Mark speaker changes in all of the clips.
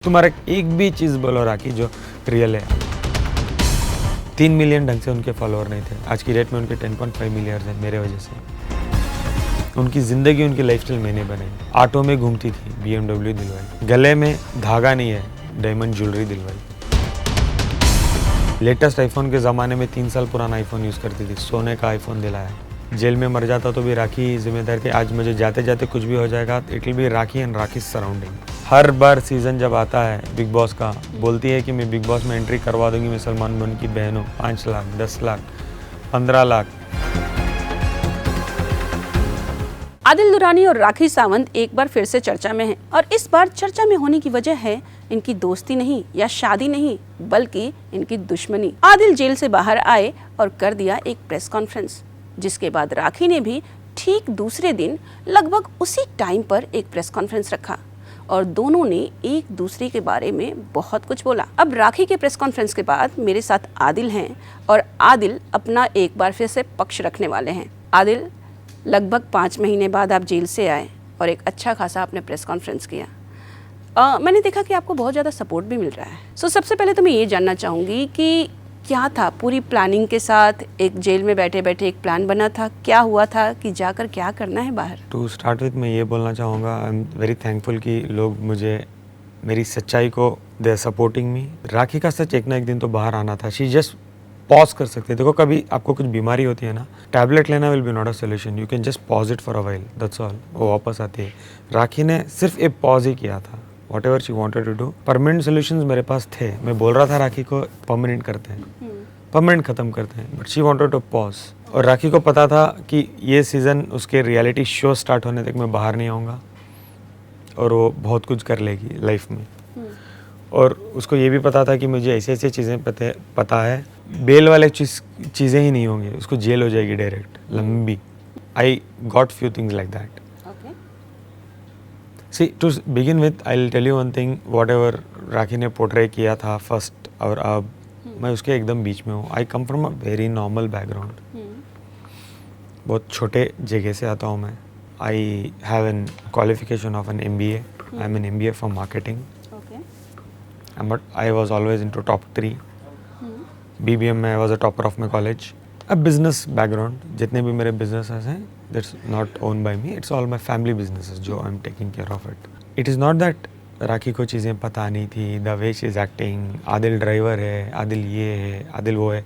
Speaker 1: तुम्हारा एक भी चीज़ बोलो राखी जो रियल है। 3 मिलियन ढंग से उनके फॉलोअर नहीं थे, आज की डेट में उनके 10.5 मिलियन हैं मेरे वजह से। उनकी ज़िंदगी उनकी लाइफस्टाइल मैंने बनाई। ऑटो में घूमती थी, BMW दिलवाई, गले में धागा नहीं है, डायमंड ज्वेलरी दिलवाई। लेटेस्ट आईफोन के ज़माने में 3 साल पुराना आईफोन यूज़ करती थी, सोने का आईफोन दिलाया। जेल में मर जाता तो भी राखी जिम्मेदार थी, आज मुझे जाते जाते कुछ भी हो जाएगा it will be rakhi and rakhi surrounding. Her bar season जब आता है बिग बॉस का, बोलती है कि मैं बिग बॉस में एंट्री करवा दूंगी, मैं सलमान खान की बहन हूँ। 5 लाख, 10 लाख, 15 लाख।
Speaker 2: आदिल दुरानी और राखी सावंत एक बार फिर से चर्चा में हैं और इस बार चर्चा में होने की वजह है इनकी दोस्ती नहीं या शादी नहीं बल्कि इनकी दुश्मनी। आदिल जेल से बाहर आए और कर दिया एक प्रेस कॉन्फ्रेंस, जिसके बाद राखी ने भी ठीक दूसरे दिन लगभग उसी टाइम पर एक प्रेस कॉन्फ्रेंस रखा और दोनों ने एक दूसरे के बारे में बहुत कुछ बोला। अब राखी के प्रेस कॉन्फ्रेंस के बाद मेरे साथ आदिल हैं और आदिल अपना एक बार फिर से पक्ष रखने वाले हैं। आदिल, लगभग 5 महीने बाद आप जेल से आए और एक अच्छा खासा आपने प्रेस कॉन्फ्रेंस किया। मैंने देखा कि आपको बहुत ज़्यादा सपोर्ट भी मिल रहा है। सबसे पहले तो मैं ये जानना चाहूँगी कि क्या था पूरी प्लानिंग के साथ, एक जेल में बैठे बैठे एक प्लान बना था, क्या हुआ था कि जाकर क्या करना है बाहर?
Speaker 1: टू स्टार्ट विथ मैं ये बोलना चाहूँगा, आई एम वेरी थैंकफुल कि लोग मुझे मेरी सच्चाई को दे सपोर्टिंग मी। राखी का सच एक ना एक दिन तो बाहर आना था। शी जस्ट पॉज कर सकते। देखो कभी आपको कुछ बीमारी होती है ना, टैबलेट लेना will be not a solution, you can just pause it for a while, that's all. वो वापस आती है। राखी ने सिर्फ एक पॉज ही किया था। Whatever she wanted to do, permanent solutions मेरे पास थे। मैं बोल रहा था राखी को परमानेंट करते हैं, परमानेंट ख़त्म करते हैं, but she wanted to pause. और राखी को पता था कि ये सीज़न उसके रियलिटी शो स्टार्ट होने तक मैं बाहर नहीं आऊँगा और वो बहुत कुछ कर लेगी लाइफ में। और उसको ये भी पता था कि मुझे ऐसी ऐसी चीज़ें पता है, बेल वाले चीज़ें ही नहीं होंगी, उसको जेल हो जाएगी डायरेक्ट, लंबी। I got few things like that. See to begin with I will tell you one thing, whatever Rakhi ने पोर्ट्रे किया था फर्स्ट और अब, मैं उसके एकदम बीच में हूँ। I come from a very normal background, बहुत छोटे जगह से आता हूँ मैं। I have an qualification of an MBA, I am an MBA for marketing, but I was always into top 3। BBM में I was a topper of my college. अब business background, जितने भी मेरे बिजनेसेस हैं that's not own by me, it's all my family businesses जो I am taking care of it. It is not that Rakhi को चीज़ें पता नहीं थी, the way she is acting, Adil driver है, आदिल ये है, आदिल वो है।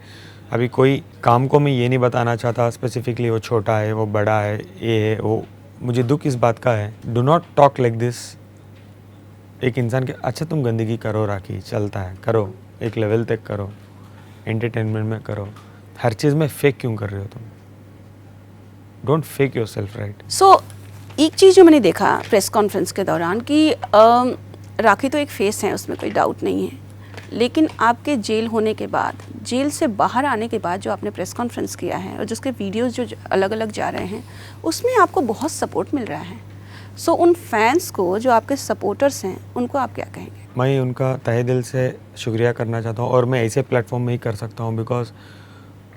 Speaker 1: अभी कोई काम को मैं ये नहीं बताना चाहता स्पेसिफिकली वो छोटा है, वो बड़ा है, ये है वो। मुझे दुख इस बात का है, do not talk like this. एक इंसान के, अच्छा तुम गंदगी करो राखी, चलता है, करो, एक लेवल तक करो, एंटरटेनमेंट में करो, हर चीज़ में फेक क्यों कर रहे हो तुम? Don't fake your self, right?
Speaker 2: एक चीज़ जो मैंने देखा प्रेस कॉन्फ्रेंस के दौरान कि राखी तो एक फेस है, उसमें कोई डाउट नहीं है, लेकिन आपके जेल होने के बाद, जेल से बाहर आने के बाद जो आपने प्रेस कॉन्फ्रेंस किया है और जिसके वीडियोस जो अलग अलग जा रहे हैं उसमें आपको बहुत सपोर्ट मिल रहा है। उन फैंस को जो आपके सपोर्टर्स हैं उनको आप क्या कहेंगे?
Speaker 1: मैं उनका तहे दिल से शुक्रिया करना चाहता हूँ और मैं ऐसे प्लेटफॉर्म में ही कर सकता हूँ, बिकॉज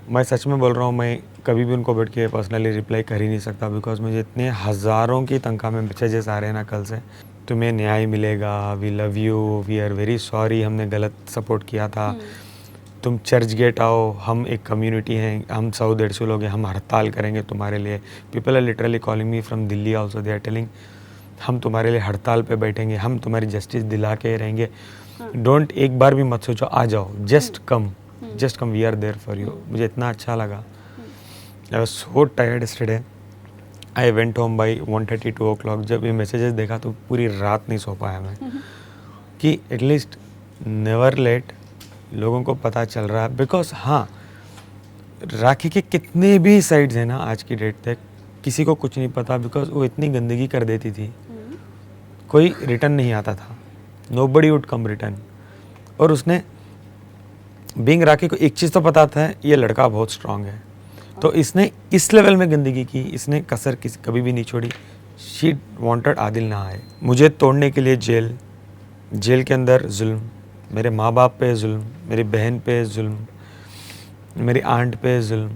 Speaker 1: मैं सच में बोल रहा हूँ, मैं कभी भी उनको बैठ के पर्सनली रिप्लाई कर ही नहीं सकता, बिकॉज मुझे इतने हज़ारों की तनख्वाह में मैसेजेस आ रहे हैं ना कल से, तुम्हें न्याय मिलेगा, we love you, we are very sorry, हमने गलत सपोर्ट किया था, तुम चर्च गेट आओ, हम एक कम्युनिटी हैं, हम 100-150 लोग हैं, हम हड़ताल करेंगे तुम्हारे लिए। People are literally calling me from Delhi also, they are telling हम तुम्हारे लिए हड़ताल पे बैठेंगे, हम तुम्हारी जस्टिस दिला के रहेंगे। डोंट एक बार भी मत सोचो, आ जाओ, just come, we are there for you. मुझे इतना अच्छा लगा। I was so tired yesterday, I went home by 1:30-2 o'clock। जब ये मैसेजेस देखा तो पूरी रात नहीं सो पाया मैं, कि एटलीस्ट नेवर लेट, लोगों को पता चल रहा है। बिकॉज हाँ, राखी के कितने भी साइड्स हैं ना आज की डेट तक, किसी को कुछ नहीं पता, बिकॉज वो इतनी गंदगी कर देती थी, कोई रिटर्न नहीं आता था, नोबडी वुड कम रिटर्न। और उसने बीइंग राखी को एक चीज़ तो पता था, ये लड़का बहुत स्ट्रांग है, तो इसने इस लेवल में गंदगी की, इसने कसर किसी कभी भी नहीं छोड़ी। शी वांटेड आदिल ना आए। मुझे तोड़ने के लिए जेल के अंदर जुल्म, मेरे माँ बाप पे जुल्म, मेरी बहन पे जुल्म, मेरी आंट पे जुल्म,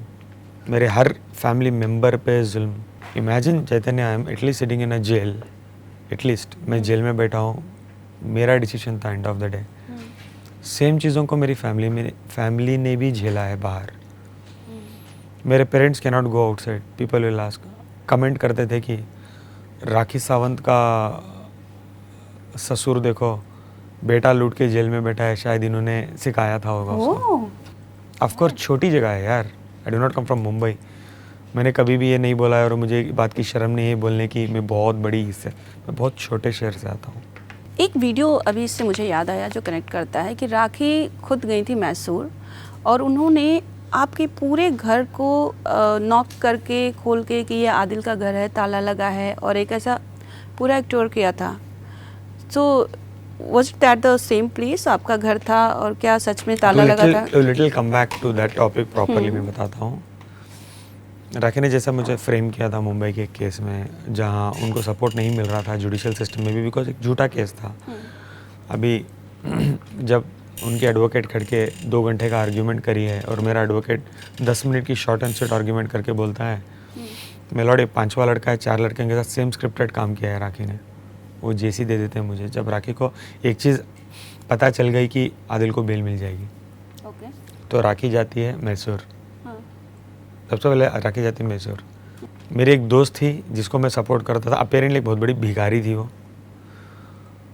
Speaker 1: मेरे हर फैमिली मेम्बर पे जुल्म। Imagine Chaitanya, I am at least sitting in a jail, at least मैं जेल में बैठा हूँ, मेरा डिसीजन था end of the day. Same चीज़ों को मेरी फैमिली ने भी झेला है बाहर। मेरे parents can not go outside, people will ask, comment करते थे कि राखी सावंत का ससुर देखो, बेटा लूट के जेल में बैठा है, शायद इन्होंने सिखाया था होगा उसको। ऑफ कोर्स छोटी जगह है यार, आई do not come from Mumbai. मैंने कभी भी ये नहीं बोला है और मुझे बात की शर्म नहीं है बोलने की मैं बहुत बड़ी इससे, मैं बहुत छोटे शहर से आता हूँ।
Speaker 2: एक वीडियो अभी इससे मुझे याद आया जो कनेक्ट करता है कि राखी खुद गई थी मैसूर और उन्होंने आपके पूरे घर को नॉक करके खोल के कि ये आदिल का घर है, ताला लगा है, और एक ऐसा पूरा एक टूर किया था। So was that the same place, आपका घर था और क्या सच में ताला लगा था?
Speaker 1: Little come back to that topic properly मैं बताता हूँ। राखी ने जैसा मुझे फ्रेम किया था मुंबई के केस में, जहाँ उनको सपोर्ट नहीं मिल रहा था जुडिशियल सिस्टम में भी, बिकॉज एक झूठा केस था। अभी जब उनके एडवोकेट खड़ के 2 घंटे का आर्ग्यूमेंट करी है और मेरा एडवोकेट 10 मिनट की शॉर्ट एंड स्वीट आर्ग्यूमेंट करके बोलता है मेलोडी 5वां लड़का है, 4 लड़के के साथ सेम स्क्रिप्टेड काम किया है राखी ने, वो जेसी दे देते हैं मुझे। जब राखी को एक चीज़ पता चल गई कि आदिल को बेल मिल जाएगी, तो राखी जाती है मैसूर। सबसे पहले राखी जाती है मैसूर। मेरी एक दोस्त थी जिसको मैं सपोर्ट करता था, अपेरेंटली बहुत बड़ी भिखारी थी वो।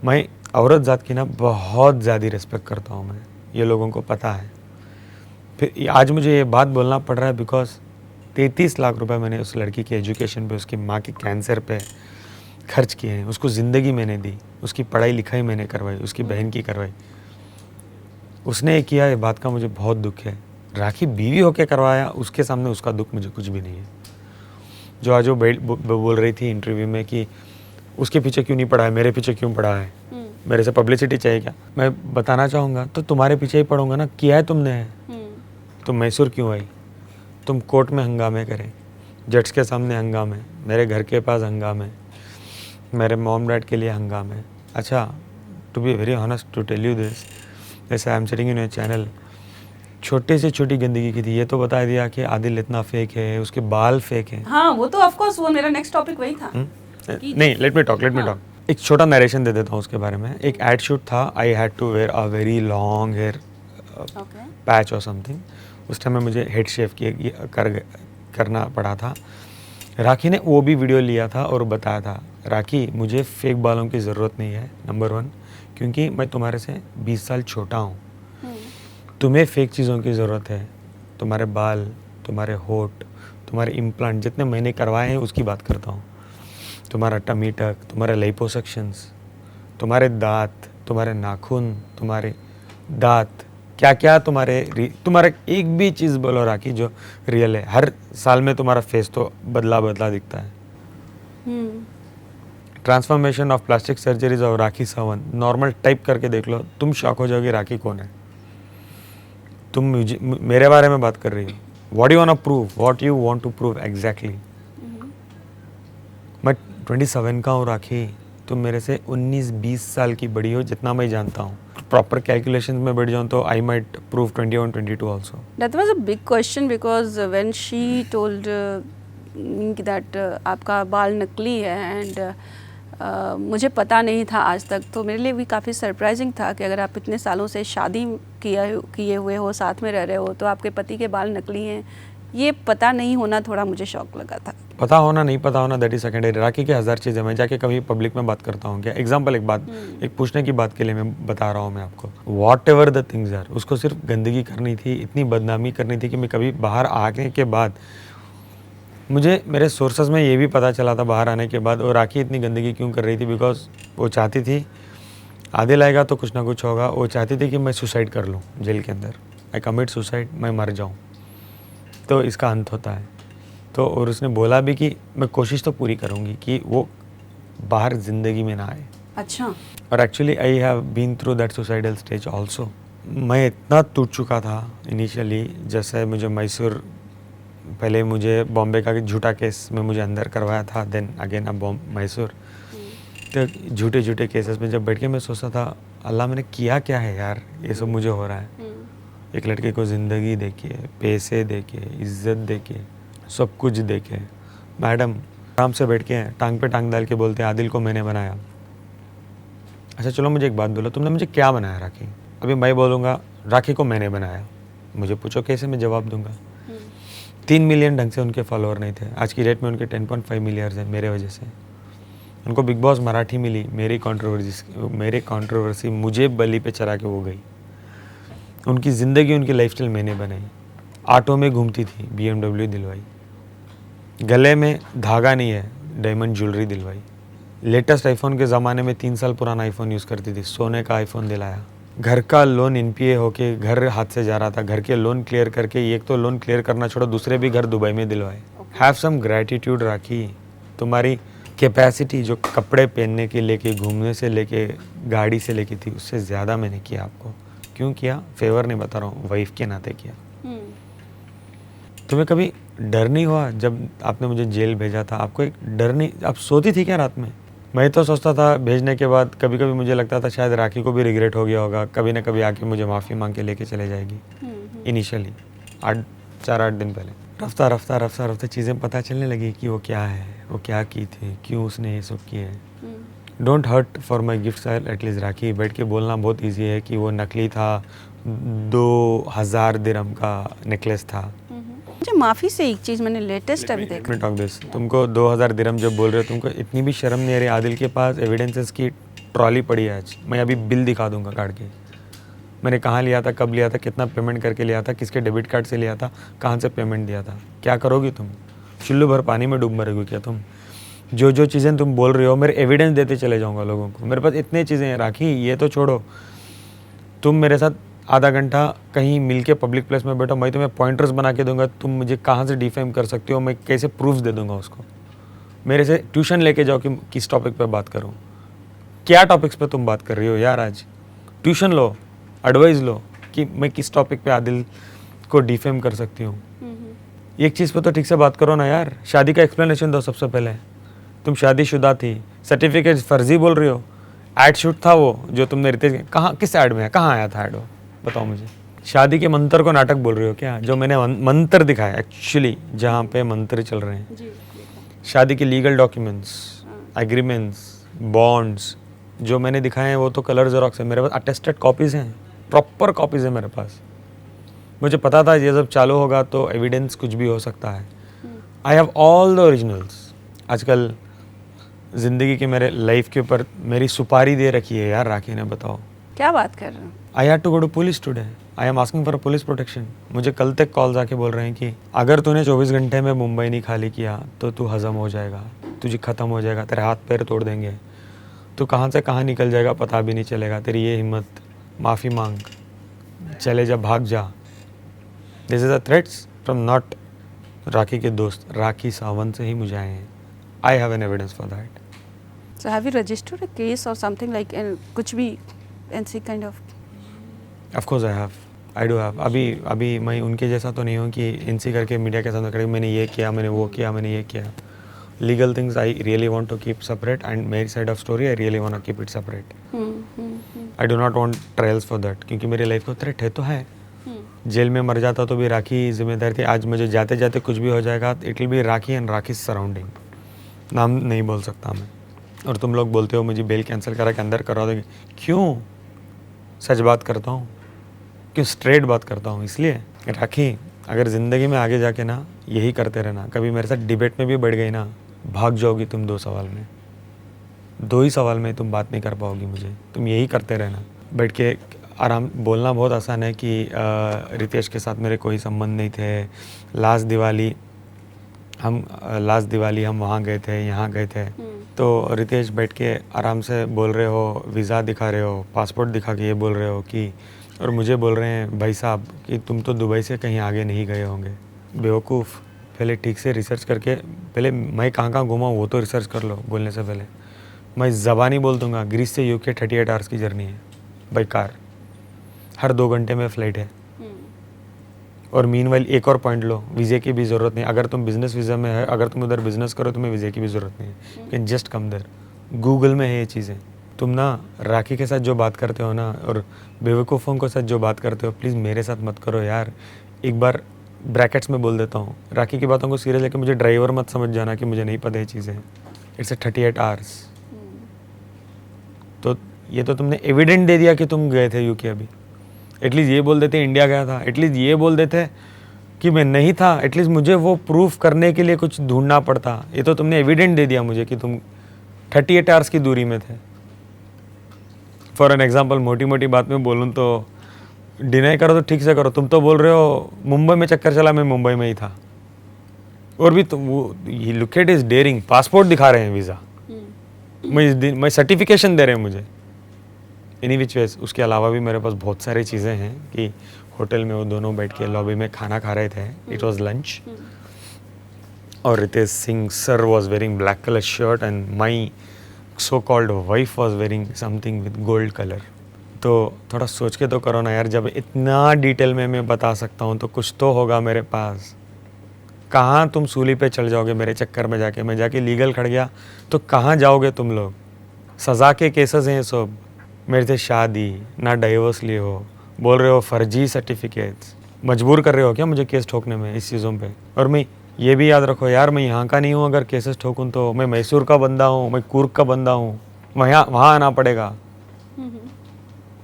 Speaker 1: मैं औरत जात की ना बहुत ज़्यादा रिस्पेक्ट करता हूँ मैं, ये लोगों को पता है। फिर आज मुझे ये बात बोलना पड़ रहा है बिकॉज 33 लाख रुपए मैंने उस लड़की की एजुकेशन पे, उसकी माँ के कैंसर पे खर्च किए हैं, उसको ज़िंदगी मैंने दी, उसकी पढ़ाई लिखाई मैंने करवाई, उसकी बहन की करवाई। उसने ये किया, ये बात का मुझे बहुत दुख है। राखी बीवी होके करवाया, उसके सामने उसका दुख मुझे कुछ भी नहीं है। जो आज वो बोल रही थी इंटरव्यू में कि उसके पीछे क्यों नहीं पड़ा है, मेरे पीछे क्यों पड़ा है, मेरे से पब्लिसिटी चाहिए क्या? मैं बताना चाहूँगा तो तुम्हारे पीछे ही पड़ूंगा ना, किया है तुमने। तुम मैसूर क्यों आई? तुम कोर्ट में हंगामे करें, जज के सामने हंगामे, मेरे घर के पास हंगामे, मेरे मॉम डैड के लिए हंगामे। अच्छा, to be very honest to tell you this, जैसे I am sitting in your channel, छोटे से छोटी गंदगी की थी, ये तो बता दिया कि आदिल इतना फेक है, उसके बाल फेक हैं।
Speaker 2: हाँ, वो तो ऑफ कोर्स, वो मेरा नेक्स्ट टॉपिक वही था।
Speaker 1: नहीं, लेट मी टॉक। एक छोटा नरेशन दे देता हूँ उसके बारे में। एक एड शूट था, I had to wear a very long hair patch और समथिंग। उस टाइम में मुझे हेड शेव करना पड़ा था। राखी ने वो भी वीडियो लिया था और बताया था, राखी मुझे फेक बालों की ज़रूरत नहीं है, नंबर 1, क्योंकि मैं तुम्हारे से 20 साल छोटा हूँ। तुम्हें फेक चीज़ों की ज़रूरत है, तुम्हारे बाल, तुम्हारे होठ, तुम्हारे इम्प्लांट जितने मैंने करवाए हैं उसकी बात करता हूँ। तुम्हारा टमी टक, तुम्हारे लाइपोसक्शंस, तुम्हारे दांत, तुम्हारे नाखून, तुम्हारे दांत, क्या क्या तुम्हारा एक भी चीज़ बोलो राखी जो रियल है। हर साल में तुम्हारा फेस तो बदला दिखता है। ट्रांसफॉर्मेशन ऑफ प्लास्टिक सर्जरीज और राखी सावंत, नॉर्मल टाइप करके देख लो, तुम शॉक हो जाओगे राखी कौन है। तुम मेरे बारे में बात कर रही हो। What you want to prove, what you want to prove exactly. मैं 27 का हूँ राखी, तुम मेरे से 19-20 साल की बड़ी हो जितना मैं जानता हूँ। प्रॉपर कैलकुलेशन में बैठ जाऊँ तो I might prove 21-22 also.
Speaker 2: That was a big question because when she told that आपका बाल नकली है एंड मुझे पता नहीं था आज तक, तो मेरे लिए भी काफ़ी सरप्राइजिंग था कि अगर आप इतने सालों से शादी किए हुए हो, साथ में रह रहे हो, तो आपके पति के बाल नकली हैं, ये पता नहीं होना थोड़ा मुझे शौक लगा था।
Speaker 1: पता होना नहीं पता होना दैट इज सेकेंडरी। राखी के 1000 चीज़ें, मैं जाके कभी पब्लिक में बात करता हूँ क्या? एग्जाम्पल एक पूछने की बात के लिए मैं बता रहा हूँ मैं आपको। Whatever the things are, उसको सिर्फ गंदगी करनी थी, इतनी बदनामी करनी थी कि मैं कभी बाहर आने के बाद, मुझे मेरे सोर्सेज में ये भी पता चला था बाहर आने के बाद, और राखी इतनी गंदगी क्यों कर रही थी, बिकॉज वो चाहती थी आदिल आएगा तो कुछ ना कुछ होगा। वो चाहती थी कि मैं सुसाइड कर लूँ जेल के अंदर, आई कमिट सुसाइड, मैं मर जाऊँ तो इसका अंत होता है। तो और उसने बोला भी कि मैं कोशिश तो पूरी करूँगी कि वो बाहर ज़िंदगी में ना आए।
Speaker 2: अच्छा।
Speaker 1: और actually I have been through that suicidal stage also. मैं इतना टूट चुका था इनिशियली, जैसे मुझे मैसूर, पहले मुझे बॉम्बे का झूठा केस में मुझे अंदर करवाया था, देन अगेन अब मैसूर। तो झूठे केसेस में जब बैठ के मैं सोचता था, अल्लाह मैंने किया क्या है यार, ये सब मुझे हो रहा है। एक लड़के को ज़िंदगी देके, पैसे देके, इज्जत देके, सब कुछ देके, मैडम आराम से बैठ के टांग पे टांग डाल के बोलते हैं आदिल को मैंने बनाया, अच्छा चलो मुझे एक बात बोलो, तुमने मुझे क्या बनाया राखी? अभी मैं बोलूँगा राखी को मैंने बनाया, मुझे पूछो कैसे, मैं जवाब दूंगा। 3 मिलियन ढंग से उनके फॉलोअर नहीं थे, आज की डेट में उनके 10.5 मिलियंस हैं मेरे वजह से। उनको बिग बॉस मराठी मिली मेरी कंट्रोवर्सी मुझे बलि पे चढ़ा के वो गई। उनकी ज़िंदगी उनकी लाइफस्टाइल मैंने बनाई। ऑटो में घूमती थी, BMW दिलवाई, गले में धागा नहीं है, डायमंड ज्वेलरी दिलवाई। लेटेस्ट आईफोन के ज़माने में 3 साल पुराना आईफोन यूज़ करती थी, सोने का आईफोन दिलाया। घर का लोन NPA होके घर हाथ से जा रहा था, घर के लोन क्लियर करके, एक तो लोन क्लियर करना छोड़ो दूसरे भी घर दुबई में दिलवाए। हैव सम ग्रैटिट्यूड राखी। तुम्हारी कैपेसिटी जो कपड़े पहनने के लेके, घूमने से लेके, गाड़ी से लेके थी, उससे ज़्यादा मैंने किया आपको। क्यों किया? फेवर नहीं बता रहा हूँ, वाइफ के नाते किया। तुम्हें कभी डर नहीं हुआ जब आपने मुझे जेल भेजा था? आपको एक डर नहीं, आप सोती थी क्या रात में? मैं तो सोचता था भेजने के बाद कभी कभी मुझे लगता था शायद राखी को भी रिग्रेट हो गया होगा, कभी ना कभी आके मुझे माफ़ी मांग के लेके चले जाएगी। इनिशियली 4-8 दिन पहले रफ्ता रफ्ता रफ्ता रफ्ता चीज़ें पता चलने लगी कि वो क्या है, वो क्या की थी, क्यों उसने ये सब किए। Don't hurt for my gift at least Rakhi. बैठ के बोलना बहुत ईजी है कि वो नकली था, 2000 दिरहम का नेकलेस था।
Speaker 2: मुझे माफ़ी से एक चीज़ मैंने लेटेस्ट अभी देखा।
Speaker 1: टॉक दिस, तुमको 2000 दिरहम जब बोल रहे हो, तुमको इतनी भी शर्म नहीं आ रही? आदिल के पास एविडेंसेस की ट्रॉली पड़ी है आज, मैं अभी बिल दिखा दूंगा काट के। मैंने कहाँ लिया था, कब लिया था, कितना पेमेंट करके लिया था, किसके डेबिट कार्ड से लिया था, कहाँ से पेमेंट दिया था। क्या करोगी तुम? चुल्लू भर पानी में डूब मरोगी क्या तुम? जो चीज़ें तुम बोल रहे हो मेरे एविडेंस देते चले जाऊँगा लोगों को। मेरे पास इतनी चीज़ें हैं राखी, ये तो छोड़ो। तुम मेरे साथ आधा घंटा कहीं मिलके पब्लिक प्लेस में बैठो, मैं तुम्हें पॉइंटर्स बना के दूंगा, तुम मुझे कहाँ से डिफेम कर सकते हो, मैं कैसे प्रूफ्स दे दूंगा उसको। मेरे से ट्यूशन लेके जाओ कि किस टॉपिक पे बात करूँ। क्या टॉपिक्स पे तुम बात कर रही हो यार? आज ट्यूशन लो, एडवाइस लो कि मैं किस टॉपिक पे आदिल को डिफेम कर सकती हूँ। एक चीज़ पे तो ठीक से बात करो ना यार। शादी का एक्सप्लेनेशन दो सबसे पहले। तुम शादीशुदा थी, सर्टिफिकेट फर्जी बोल रही हो। एड शूट था वो जो तुमने रितेश, कहाँ, किस ऐड में है, कहाँ आया था ऐड वो, बताओ मुझे। शादी के मंत्र को नाटक बोल रही हो क्या? जो मैंने मंत्र दिखाया एक्चुअली, जहाँ पे मंत्र चल रहे हैं, शादी के लीगल डॉक्यूमेंट्स, एग्रीमेंट्स, बॉन्ड्स जो मैंने दिखाए हैं वो तो कलर जेरोक्स है। मेरे पास अटेस्टेड कॉपीज़ हैं, प्रॉपर कॉपीज़ है मेरे पास। मुझे पता था ये जब चालू होगा तो एविडेंस कुछ भी हो सकता है। I have all the originals. आजकल ज़िंदगी के मेरे लाइफ के ऊपर मेरी सुपारी दे रखी है यार राखी ने, बताओ
Speaker 2: क्या बात कर रहे हो?
Speaker 1: I had to go to police today, I am asking for police protection. मुझे कल तक कॉल्स आके बोल रहे हैं कि अगर तूने 24 घंटे में मुंबई नहीं खाली किया तो तू हज़म हो जाएगा, तुझे ख़त्म हो जाएगा, तेरे हाथ पैर तोड़ देंगे, तू कहाँ से कहाँ निकल जाएगा पता भी नहीं चलेगा, तेरी ये हिम्मत, माफ़ी मांग, चले जा, भाग जा। This is a threats from not Rakhi के दोस्त, राखी सावंत से ही मुझे आए हैं। I have an evidence for that.
Speaker 2: So have you registered a case or something like कुछ भी ऐसी kind of?
Speaker 1: Of course I have, I do have। अभी मैं उनके जैसा तो नहीं हूँ कि इनसी करके मीडिया के सामने खड़े मैंने ये किया, मैंने वो किया, मैंने ये किया। Legal things I really want to keep separate and मेरी side of story I really want to keep it separate. I do not want trials for that, क्योंकि मेरी लाइफ को थ्रेट है तो है। जेल में मर जाता तो भी राखी जिम्मेदार थी। आज मुझे जाते जाते कुछ भी हो जाएगा, it will be rakhi and rakhi surrounding. नाम नहीं बोल सकता मैं। और तुम लोग बोलते हो मुझे बेल कैंसिल करा के अंदर करवा दोगे, क्यों? सच बात करता हूँ, क्यों स्ट्रेट बात करता हूँ, इसलिए। राखी अगर ज़िंदगी में आगे जाके ना यही करते रहना, कभी मेरे साथ डिबेट में भी बढ़ गई ना, भाग जाओगी तुम 2 सवाल में, 2 ही सवाल में तुम बात नहीं कर पाओगी मुझे। तुम यही करते रहना बैठ के। आराम बोलना बहुत आसान है कि रितेश के साथ मेरे कोई संबंध नहीं थे, लास्ट दिवाली हम वहाँ गए थे, यहाँ गए थे। तो रितेश बैठ के आराम से बोल रहे हो, वीज़ा दिखा रहे हो, पासपोर्ट दिखा के ये बोल रहे हो कि, और मुझे बोल रहे हैं भाई साहब कि तुम तो दुबई से कहीं आगे नहीं गए होंगे। बेवकूफ़, पहले ठीक से रिसर्च करके, पहले मैं कहाँ कहाँ घूमा वो तो रिसर्च कर लो बोलने से पहले। मैं ज़बानी बोल दूँगा, ग्रीस से UK 38 आवर्स की जर्नी है बाई कार, हर 2 घंटे में फ़्लाइट है। और मीनवाइल एक और पॉइंट लो, वीज़े की भी ज़रूरत नहीं। अगर तुम बिज़नेस वीज़ा में है, अगर तुम उधर बिज़नेस करो तुम्हें वीज़े की भी ज़रूरत नहीं है, can just come there. Google में है ये चीज़ें। तुम ना राखी के साथ जो बात करते हो ना, और बेवकूफ़ों के साथ जो बात करते हो, प्लीज़ मेरे साथ मत करो यार। एक बार ब्रैकेट्स में बोल देता हूँ, राखी की बातों को सीरियस लेकर मुझे ड्राइवर मत समझ जाना कि मुझे नहीं पता ये चीज़ें। It's 38 hours. तो ये तो तुमने एविडेंट दे दिया कि तुम गए थे यूके अभी। एटलीस्ट ये बोल देते इंडिया गया था, एटलीस्ट ये बोल देते कि मैं नहीं था, एटलीस्ट मुझे वो प्रूफ करने के लिए कुछ ढूंढना पड़ता। ये तो तुमने एविडेंट दे दिया मुझे कि तुम 38 आवर्स की दूरी में थे। फॉर एन एग्जाम्पल, मोटी मोटी बात में बोलूँ तो डिनाई करो तो ठीक से करो। तुम तो बोल रहे हो मुंबई में चक्कर चला, मैं मुंबई में ही था। और भी तो वो look at is daring, passport दिखा रहे हैं, वीज़ा, मैं सर्टिफिकेशन दे रहे हैं मुझे। एनी विच वेज, उसके अलावा भी मेरे पास बहुत सारी चीज़ें हैं कि होटल में वो दोनों बैठ के लॉबी में खाना खा रहे थे। इट वाज लंच, और Ritesh Singh sir was wearing black colour shirt and my so called wife was wearing something with gold colour. तो थोड़ा सोच के तो करो ना यार, जब इतना डिटेल में मैं बता सकता हूँ तो कुछ तो होगा मेरे पास। कहाँ तुम सूली पे चल जाओगे मेरे चक्कर में जाके? मैं जाके लीगल खड़ गया तो कहाँ जाओगे तुम लोग? सज़ा के केसेस हैं सब। मेरे से शादी ना डाइवोर्स लिए हो, बोल रहे हो फर्जी सर्टिफिकेट्स, मजबूर कर रहे हो क्या मुझे केस ठोकने में इस चीज़ों पे? और मैं ये भी याद रखो यार, मैं यहाँ का नहीं हूँ, अगर केसेस ठोकूँ तो मैं मैसूर का बंदा हूँ, मैं कूर्ग का बंदा हूँ, वहाँ आना पड़ेगा।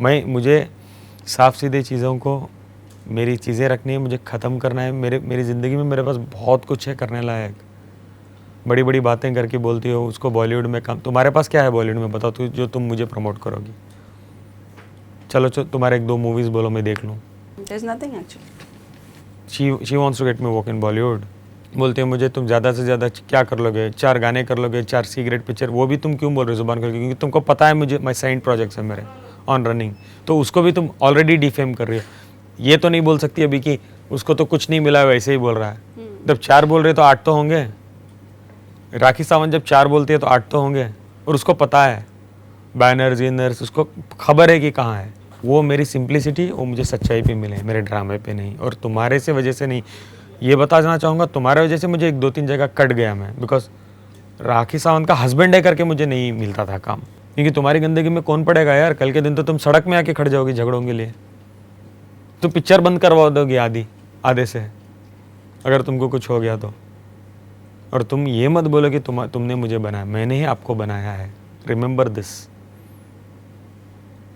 Speaker 1: मुझे साफ सीधे चीज़ों को, मेरी चीज़ें रखनी है, मुझे ख़त्म करना है। मेरी ज़िंदगी में मेरे पास बहुत कुछ है करने लायक। बड़ी बड़ी बातें करके बोलती हो उसको बॉलीवुड में काम, तुम्हारे पास क्या है बॉलीवुड में बताओ तो, जो तुम मुझे प्रमोट करोगी? चलो तुम्हारे 1-2 मूवीज़ बोलो, मैं देख लूँ।
Speaker 2: There's nothing actually.
Speaker 1: She wants to get me work in Bollywood. बोलते हैं मुझे तुम ज़्यादा से ज़्यादा क्या कर लोगे, 4 गाने कर लोगे, 4 सिगरेट पिक्चर। वो भी तुम क्यों बोल रहे हो ज़ुबान करके? क्योंकि तुमको पता है मुझे माई साइड प्रोजेक्ट्स है मेरे ऑन रनिंग, तो उसको भी तुम ऑलरेडी डिफेम कर रही हो। ये तो नहीं बोल सकती अभी कि उसको तो कुछ नहीं मिला, वैसे ही बोल रहा है। जब 4 बोल रहे तो 8 तो होंगे। राखी सावंत जब 4 बोलती है तो 8 तो होंगे, और उसको पता है बैनर्स इनर्स, उसको खबर है कि कहाँ है। वो मेरी सिंप्लिसिटी, वो मुझे सच्चाई पे मिले, मेरे ड्रामे पे नहीं। और तुम्हारे से वजह से नहीं, ये बताना चाहूँगा, तुम्हारे वजह से मुझे 1-2-3 जगह कट गया मैं, बिकॉज राखी सावंत का हस्बैंड है करके मुझे नहीं मिलता था काम। क्योंकि तुम्हारी गंदगी में कौन पड़ेगा यार? कल के दिन तो तुम सड़क में आके खड़ जाओगी झगड़ों के लिए। तो पिक्चर बंद करवा दोगी आधे से, अगर तुमको कुछ हो गया तो। और तुम ये मत बोलो कि तुमने मुझे बनाया, मैंने ही आपको बनाया है। Remember this,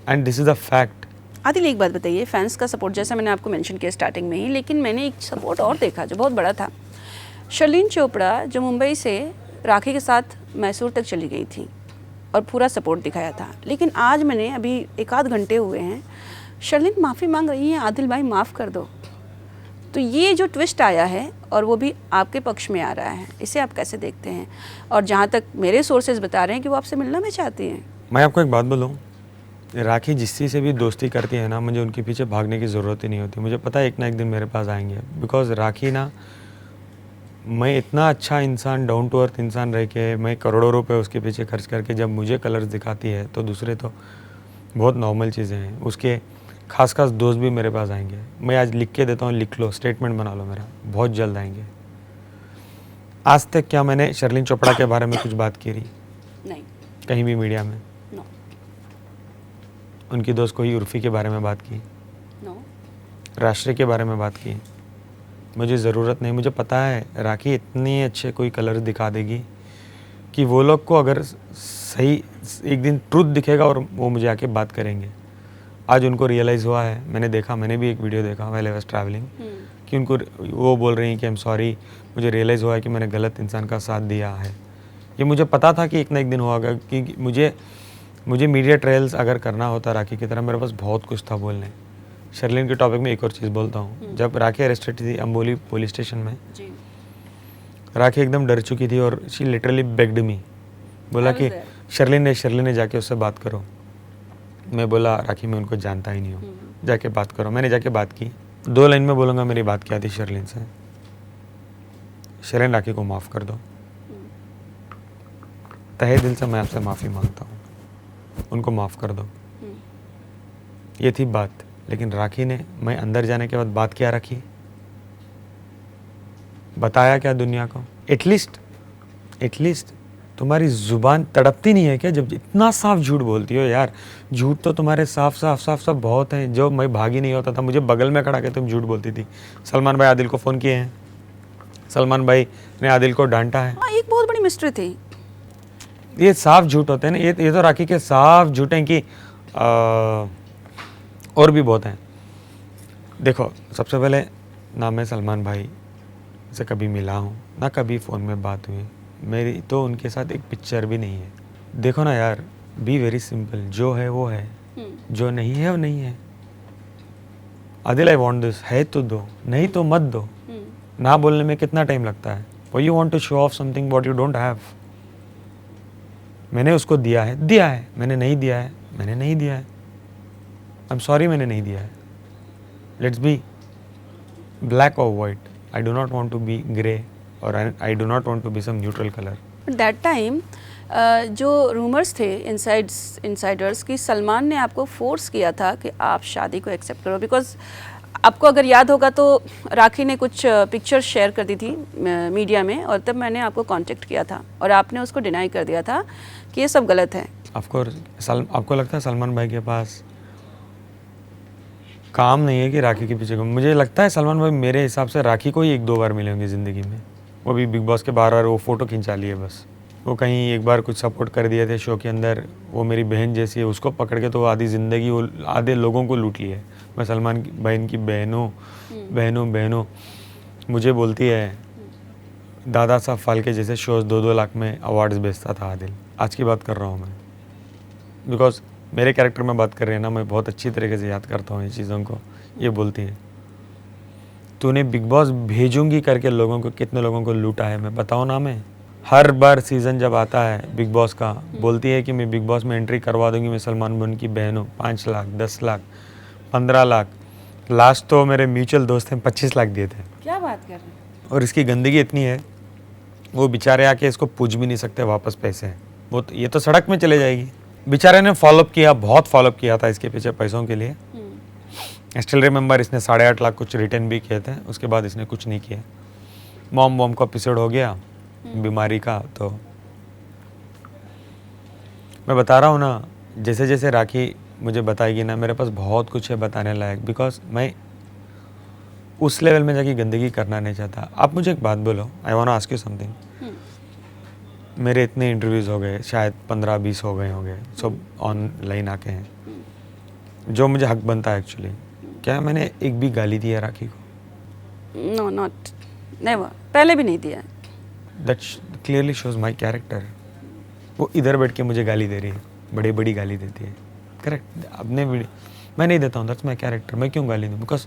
Speaker 1: and this is a fact.
Speaker 2: Adil, एक बात बताइए, फैंस का सपोर्ट जैसा मैंने आपको मेंशन किया स्टार्टिंग में ही, लेकिन मैंने एक सपोर्ट और देखा जो बहुत बड़ा था। शर्लिन चोपड़ा जो मुंबई से राखी के साथ मैसूर तक चली गई थी और पूरा सपोर्ट दिखाया था, लेकिन आज मैंने अभी 1-8 घंटे हुए हैं, शर्लिन माफ़ी मांग रही है, आदिल भाई माफ़ कर दो। तो ये जो ट्विस्ट आया है और वो भी आपके पक्ष में आ रहा है, इसे आप कैसे देखते हैं? और जहाँ तक मेरे सोर्सेज बता रहे हैं कि वो आपसे मिलना भी चाहती हैं।
Speaker 1: मैं आपको एक बात बोलूँ, राखी जिससे से भी दोस्ती करती है ना, मुझे उनके पीछे भागने की ज़रूरत ही नहीं होती। मुझे पता है एक ना एक दिन मेरे पास आएंगे, बिकॉज राखी ना, मैं इतना अच्छा इंसान, डाउन टू अर्थ इंसान रह के, मैं करोड़ों रुपए उसके पीछे खर्च करके जब मुझे कलर्स दिखाती है तो दूसरे तो बहुत नॉर्मल चीज़ें हैं। उसके खास दोस्त भी मेरे पास आएंगे। मैं आज लिख के देता हूँ, लिख लो, स्टेटमेंट बना लो मेरा, बहुत जल्द आएंगे। आज तक क्या मैंने शर्लिन चोपड़ा के बारे में कुछ बात की रही?
Speaker 2: नहीं।
Speaker 1: कहीं भी मीडिया में?
Speaker 2: नो।
Speaker 1: उनकी दोस्त कोई उर्फी के बारे में बात की?
Speaker 2: नो।
Speaker 1: राष्ट्रीय के बारे में बात की? मुझे ज़रूरत नहीं। मुझे पता है राखी इतने अच्छे कोई कलर दिखा देगी कि वो लोग को अगर सही एक दिन ट्रुथ दिखेगा और वो मुझे आके बात करेंगे। आज उनको रियलाइज़ हुआ है, मैंने देखा, मैंने भी एक वीडियो देखा व्हाइल आई वाज ट्रैवलिंग, कि उनको वो बोल रही हैं कि आई एम सॉरी, मुझे रियलाइज़ हुआ है कि मैंने गलत इंसान का साथ दिया है। ये मुझे पता था कि एक ना एक दिन होगा, कि मुझे मीडिया ट्रायल्स अगर करना होता राखी की तरह, मेरे पास बहुत कुछ था बोलने। शर्लिन के टॉपिक में एक और चीज़ बोलता हूँ, जब राखी अरेस्टेड थी अम्बोली पुलिस स्टेशन में, राखी एकदम डर चुकी थी और शी लिटरली बेग्ड मी, बोला कि शर्लिन ने जाके उससे बात करो। मैं बोला राखी मैं उनको जानता ही नहीं हूँ, जाके बात करो। मैंने जाके बात की। 2 लाइन में बोलूँगा मेरी बात क्या थी शर्लिन से, शर्लिन राखी को माफ़ कर दो, तहे दिल से मैं आपसे माफ़ी मांगता हूँ, उनको माफ़ कर दो। ये थी बात। लेकिन राखी ने, मैं अंदर जाने के बाद बात क्या रखी, बताया क्या दुनिया को? एटलीस्ट तुम्हारी ज़ुबान तड़पती नहीं है क्या जब इतना साफ झूठ बोलती हो? यार झूठ तो तुम्हारे साफ बहुत है। जो मैं भागी नहीं होता था, मुझे बगल में खड़ा के तुम झूठ बोलती थी। सलमान भाई आदिल को फ़ोन किए हैं, सलमान भाई ने आदिल को डांटा है।
Speaker 2: एक बहुत बड़ी मिस्ट्री थी।
Speaker 1: ये साफ झूठ होते हैं ना, ये तो राखी के साफ झूठ हैं कि और भी बहुत हैं। देखो, सबसे पहले ना मैं सलमान भाई से कभी मिला हूँ, ना कभी फ़ोन में बात हुई, मेरी तो उनके साथ एक पिक्चर भी नहीं है। देखो ना यार, बी वेरी सिंपल, जो है वो है, जो नहीं है वो नहीं है। आदिल, आई वॉन्ट दिस, है तो दो, नहीं तो मत दो। ना बोलने में कितना टाइम लगता है? वो you want to show off something what you don't have. मैंने उसको दिया है, मैंने नहीं दिया है, मैंने नहीं दिया है। आई एम सॉरी, मैंने नहीं दिया है। लेट्स बी ब्लैक और white. I do not want to be grey और I do not want to be some neutral colour.
Speaker 2: That time जो रूमर्स थे इनसाइडर्स की, सलमान ने आपको फोर्स किया था कि आप शादी को एक्सेप्ट करो, बिकॉज आपको अगर याद होगा तो राखी ने कुछ पिक्चर शेयर कर दी थी मीडिया में, और तब मैंने आपको कांटेक्ट किया था और आपने उसको डिनाई कर दिया था कि ये सब गलत है।
Speaker 1: ऑफ कोर्स, आपको लगता है सलमान भाई के पास काम नहीं है कि राखी के पीछे घूम? मुझे लगता है सलमान भाई मेरे हिसाब से राखी को ही 1-2 बार मिले होंगे ज़िंदगी में। वो भी बिग बॉस के बार वो फ़ोटो खिंचा लिए बस। वो कहीं एक बार कुछ सपोर्ट कर दिए थे शो के अंदर, वो मेरी बहन जैसी है, उसको पकड़ के तो आधी ज़िंदगी वो आधे लोगों को लूट लिया है। मैं सलमान की बहन की बहनों मुझे बोलती है, दादा साहब फाल्के जैसे शोज़ 2-2 लाख में अवार्ड्स बेचता था आदिल। आज की बात कर रहा हूँ मैं, बिकॉज मेरे कैरेक्टर में बात कर रही है ना, मैं बहुत अच्छी तरीके से याद करता हूँ ये चीज़ों को। ये बोलती है, तूने बिग बॉस भेजूंगी करके लोगों को कितने लोगों को लूटा है, मैं बताऊँ ना? मैं हर बार सीज़न जब आता है बिग बॉस का, बोलती है कि मैं बिग बॉस में एंट्री करवा दूंगी, मैं सलमान भाई की बहनों 5 लाख, 10 लाख, 15 लाख, लास्ट तो मेरे म्यूचुअल दोस्त हैं 25 लाख दिए थे।
Speaker 2: क्या बात कर रहे हैं?
Speaker 1: और इसकी गंदगी इतनी है, वो बेचारे आके इसको पूछ भी नहीं सकते वापस पैसे। वो तो, ये तो सड़क में चले जाएगी। बेचारे ने फॉलोअप किया, बहुत फॉलोअप किया था इसके पीछे पैसों के लिए। स्टिल रिमेंबर, इसने 8.5 लाख कुछ रिटर्न भी किए थे, उसके बाद इसने कुछ नहीं किया। मॉम का एपिसोड हो गया बीमारी का, तो मैं बता रहा हूँ ना, जैसे जैसे राखी मुझे बताएगी ना, मेरे पास बहुत कुछ है बताने लायक, बिकॉज मैं उस लेवल में जाके गंदगी करना नहीं चाहता। आप मुझे एक बात बोलो, I want to ask you something. मेरे इतने इंटरव्यूज़ हो गए, शायद 15-20 हो गए होंगे, सब ऑनलाइन आके हैं, जो मुझे हक बनता है एक्चुअली। क्या मैंने एक भी गाली दी है राखी को?
Speaker 2: नो, नॉट नेवर, पहले भी नहीं दिया।
Speaker 1: That clearly shows my character. वो इधर बैठ के मुझे गाली दे रही है, बड़ी बड़ी गाली देती है, करेक्ट? अपने वीडियो मैं नहीं देता हूँ, दैट्स माई कैरेक्टर। मैं क्यों गाली दूँ? बिकॉज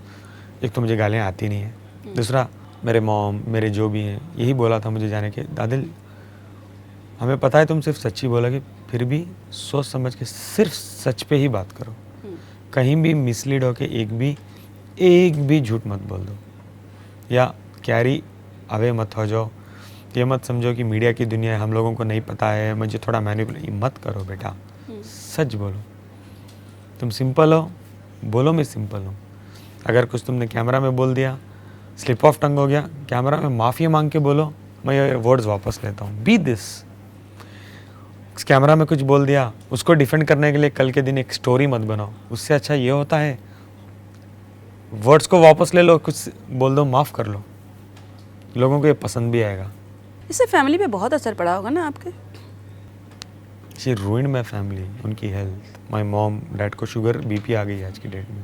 Speaker 1: एक तो मुझे गालियाँ आती नहीं है, दूसरा मेरे मॉम, मेरे जो भी हैं, यही बोला था मुझे जाने के, दादिल हमें पता है तुम सिर्फ सच्ची बोलोगे, फिर भी सोच समझ के सिर्फ सच पे ही बात करो। कहीं भी मिसलीड होके एक भी झूठ मत बोल दो, या कैरी अवे मत हो जाओ। ये मत समझो कि मीडिया की दुनिया है, हम लोगों को नहीं पता है, मुझे थोड़ा मैनिपुलेट मत करो बेटा। सच बोलो, तुम सिंपल हो, बोलो मैं सिंपल हूँ। अगर कुछ तुमने कैमरा में बोल दिया, स्लिप ऑफ टंग हो गया, कैमरा में माफ़ी मांग के बोलो, मैं ये वर्ड्स वापस लेता हूँ। B this. कैमरा में कुछ बोल दिया, उसको डिफेंड करने के लिए कल के दिन एक स्टोरी मत बनाओ। उससे अच्छा ये होता है वर्ड्स को वापस ले लो, कुछ बोल दो, माफ़ कर लो, लोगों को ये पसंद भी आएगा।
Speaker 2: इससे फैमिली पे बहुत असर पड़ा होगा ना आपके?
Speaker 1: शी रूइंड माई फैमिली, उनकी हेल्थ। माई मॉम डैड को शुगर बीपी आ गई है आज की डेट में।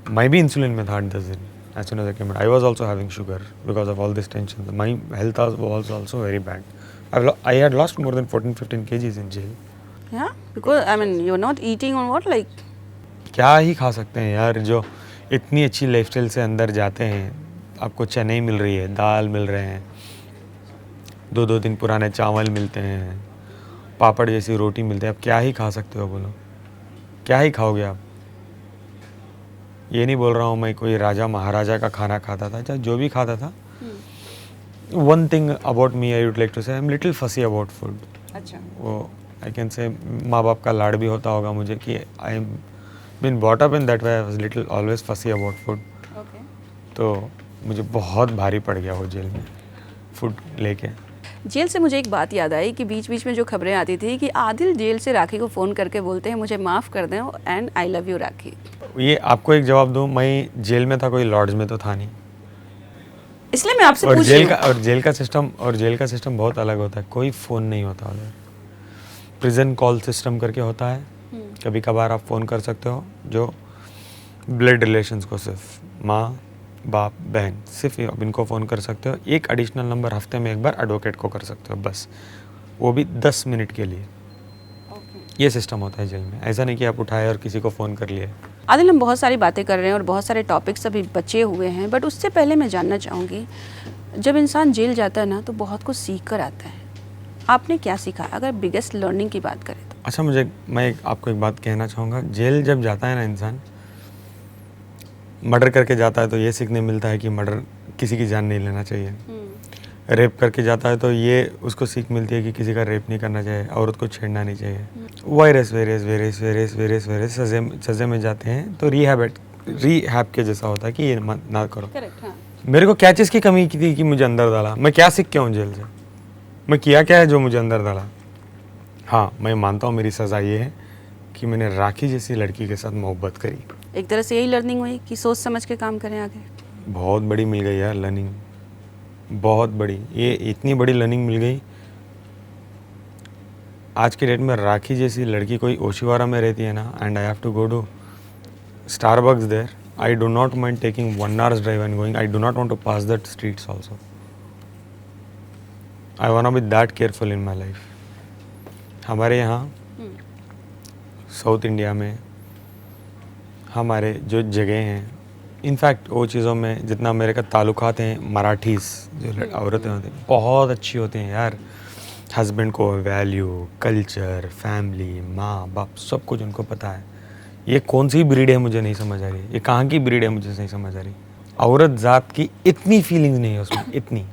Speaker 1: मैं भी इंसुलिन में था 10 दिन। As soon as I came out, I was also having sugar because of all this tension. My health was also very bad. I had lost more than 14-15 kgs in jail.
Speaker 2: Yeah, because I mean you're not eating on what, like?
Speaker 1: क्या ही खा सकते हैं यार, जो इतनी अच्छी lifestyle से अंदर जाते हैं। आपको चने मिल रही है, दाल मिल रहे हैं, 2-2 दिन पुराने चावल मिलते हैं, पापड़ जैसी रोटी मिलती है, आप क्या ही खा सकते हो? बोलो, क्या ही खाओगे आप? ये नहीं बोल रहा हूँ मैं कोई राजा महाराजा का खाना खाता था, चाहे जो भी खाता था। One thing about me I would like to say, I am little fussy about food.
Speaker 2: अच्छा।
Speaker 1: वो आई कैन से माँ बाप का लाड़ भी होता होगा मुझे कि I am been bought up in that way, I was little always fussy about food.
Speaker 2: Okay.
Speaker 1: तो मुझे बहुत भारी पड़ गया वो जेल में फूड लेके।
Speaker 2: जेल से मुझे एक बात याद आई कि बीच बीच में जो खबरें आती थी कि आदिल जेल से राखी को फ़ोन करके बोलते हैं मुझे माफ़ कर दें एंड आई लव यू राखी।
Speaker 1: ये आपको एक जवाब दूँ, मैं जेल में था, कोई लॉर्ड्स में तो था नहीं।
Speaker 2: इसलिए मैं आपसे
Speaker 1: और
Speaker 2: पूछ
Speaker 1: जेल
Speaker 2: रही
Speaker 1: का
Speaker 2: हूँ।
Speaker 1: और जेल का सिस्टम बहुत अलग होता है, कोई फ़ोन नहीं होता उधर। प्रिजन कॉल सिस्टम करके होता है, कभी कभार आप फ़ोन कर सकते हो, जो ब्लड रिलेशंस को सिर्फ माँ बाप बहन सिर्फ अब इनको फ़ोन कर सकते हो। एक एडिशनल नंबर हफ्ते में एक बार एडवोकेट को कर सकते हो बस, वो भी 10 मिनट के लिए। ये सिस्टम होता है जेल में, ऐसा नहीं कि आप उठाए और किसी को फ़ोन कर लिए।
Speaker 2: आदिल, हम बहुत सारी बातें कर रहे हैं और बहुत सारे टॉपिक्स अभी बचे हुए हैं, बट उससे पहले मैं जानना चाहूँगी, जब इंसान जेल जाता है ना तो बहुत कुछ सीख कर आता है। आपने क्या सीखा, अगर बिगेस्ट लर्निंग की बात करें तो?
Speaker 1: अच्छा, मैं आपको एक बात कहना चाहूँगा, जेल जब जाता है ना इंसान, मर्डर करके जाता है तो ये सीखने मिलता है कि मर्डर किसी की जान नहीं लेना चाहिए। रेप करके जाता है तो ये उसको सीख मिलती है कि किसी का रेप नहीं करना चाहिए, औरत को छेड़ना नहीं चाहिए। Virus various various various various various सज़े में जाते हैं तो रीहैब के जैसा होता है कि ये ना करो।
Speaker 2: करेक्ट, हाँ।
Speaker 1: मेरे को क्या चीज़ की कमी थी कि मुझे अंदर डाला? मैं क्या सीख के हूँ जेल से? मैं किया क्या है जो मुझे अंदर डाला? हाँ, मैं मानता हूँ मेरी सज़ा ये है कि मैंने राखी जैसी लड़की के साथ मोहब्बत करी।
Speaker 2: एक तरह से यही लर्निंग हुई कि सोच समझ के काम करें आगे।
Speaker 1: बहुत बड़ी मिल गई यार लर्निंग, बहुत बड़ी। ये इतनी बड़ी लर्निंग मिल गई, आज की डेट में राखी जैसी लड़की कोई ओशिवारा में रहती है ना, and I have to go to Starbucks there, I do not mind taking 1 hour's drive and going. I do not want to pass that streets also. I wanna be that careful in my life. हमारे यहाँ south India में हमारे जो जगह हैं, in fact वो चीज़ों में जितना मेरे का ताल्लुकात हैं, मराठीज़ जो औरतें होती हैं बहुत अच्छी होती हैं यार। हस्बैंड को वैल्यू, कल्चर, फैमिली, माँ बाप सब कुछ उनको पता है। ये कौन सी ब्रीड है मुझे नहीं समझ आ रही, ये कहाँ की ब्रीड है मुझे नहीं समझ आ रही। औरत ज़ात की इतनी फीलिंग्स नहीं है उसमें, इतनी